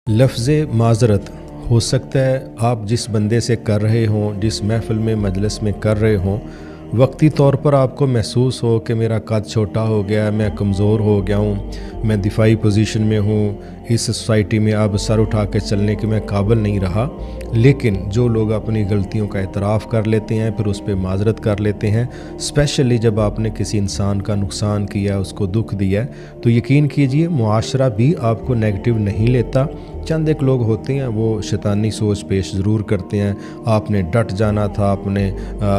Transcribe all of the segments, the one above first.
लफ्ज़ माज़रत हो सकता है आप जिस बंदे से कर रहे हों, जिस महफ़िल में मजलिस में कर रहे हों, वक्ती तौर पर आपको महसूस हो कि मेरा कद छोटा हो गया, मैं कमज़ोर हो गया हूँ, मैं दिफाई पोजीशन में हूँ, इस सोसाइटी में अब सर उठा के चलने के मैं काबिल नहीं रहा। लेकिन जो लोग अपनी गलतियों का एतराफ़ कर लेते हैं, फिर उस पर माज़रत कर लेते हैं, स्पेशली जब आपने किसी इंसान का नुकसान किया, उसको दुख दिया, तो यकीन कीजिए मुआशरा भी आपको नेगेटिव नहीं लेता। चंद एक लोग होते हैं वो शैतानी सोच पेश ज़रूर करते हैं, आपने डट जाना था, आपने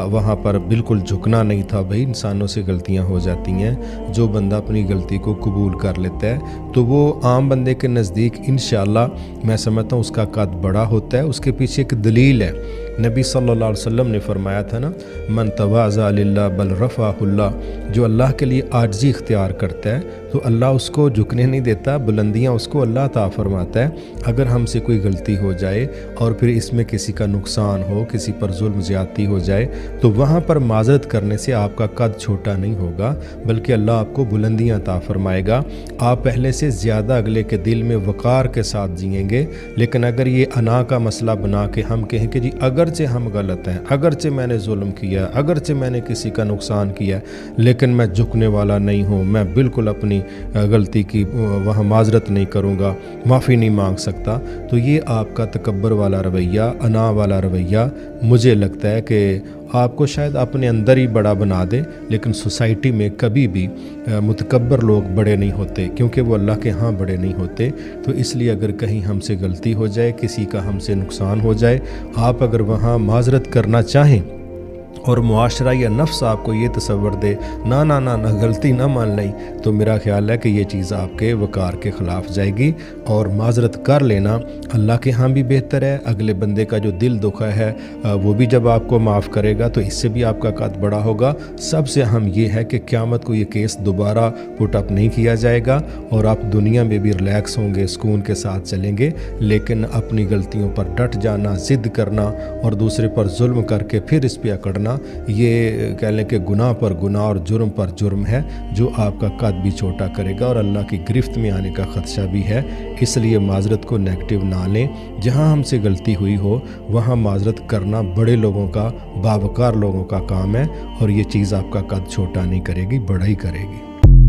वहाँ पर बिल्कुल झुकना नहीं था। भाई इंसानों से गलतियाँ हो जाती हैं, जो बंदा अपनी गलती को कबूल कर लेता है तो वो आम बंदे के नज़दीक इंशाअल्लाह मैं समझता हूँ उसका कद बड़ा होता है। उसके पीछे एक दलील है, नबी सल्लल्लाहु अलैहि वसल्लम ने फरमाया था ना, मन तवाज़ा लिल्लाह बल रफ़अहुल्लाह, जो अल्लाह के लिए आजिज़ी इख्तियार करता है तो अल्लाह उसको झुकने नहीं देता, बुलंदियाँ उसको अल्लाह अता फरमाता है। अगर हमसे कोई गलती हो जाए और फिर इसमें किसी का नुकसान हो, किसी पर जुल्म ज़्यादती हो जाए, तो वहाँ पर माज़रत करने से आपका कद छोटा नहीं होगा, बल्कि अल्लाह आपको बुलंदियाँ अता फरमाएगा। आप पहले से ज़्यादा अगले के दिल में वक़ार के साथ जिएंगे। लेकिन अगर ये अना का मसला बना के हम कहें कि जी अगरचे हम गलत हैं, अगरचे मैंने जुल्म किया, अगरचे मैंने किसी का नुकसान किया, लेकिन मैं झुकने वाला नहीं हूँ, मैं बिल्कुल अपनी गलती की वहाँ माज़रत नहीं करूँगा, माफ़ी नहीं मांग सकता, तो ये आपका तकब्बर वाला रवैया, अना वाला रवैया मुझे लगता है कि आपको शायद अपने अंदर ही बड़ा बना दे। लेकिन सोसाइटी में कभी भी मुतकब्बर लोग बड़े नहीं होते, क्योंकि वो अल्लाह के यहाँ बड़े नहीं होते। तो इसलिए अगर कहीं हमसे गलती हो जाए, किसी का हमसे नुकसान हो जाए, आप अगर वहाँ माज़रत करना चाहें और मुआशरा या नफ्स आपको ये तसव्वुर दे ना ना ना ना गलती ना मान ली, तो मेरा ख्याल है कि ये चीज़ आपके वक़ार के ख़िलाफ़ जाएगी। और माज़रत कर लेना अल्लाह के यहाँ भी बेहतर है। अगले बंदे का जो दिल दुखा है वो भी जब आपको माफ़ करेगा तो इससे भी आपका कद बड़ा होगा। सबसे अहम ये है कि क़यामत को ये केस दोबारा पुट अप नहीं किया जाएगा और आप दुनिया में भी रिलैक्स होंगे, सुकून के साथ चलेंगे। लेकिन अपनी गलतियों पर डट जाना, ज़िद करना और दूसरे पर जुल्म करके फिर इस पर अकड़ना, ये कह लें कि गुनाह पर गुनाह और जुर्म पर जुर्म है, जो आपका कद भी छोटा करेगा और अल्लाह की गिरफ्त में आने का ख़दशा भी है। इसलिए माज़रत को नेगेटिव ना लें। जहाँ हमसे गलती हुई हो वहाँ माज़रत करना बड़े लोगों का, बावकार लोगों का काम है, और ये चीज़ आपका कद छोटा नहीं करेगी, बड़ा ही करेगी।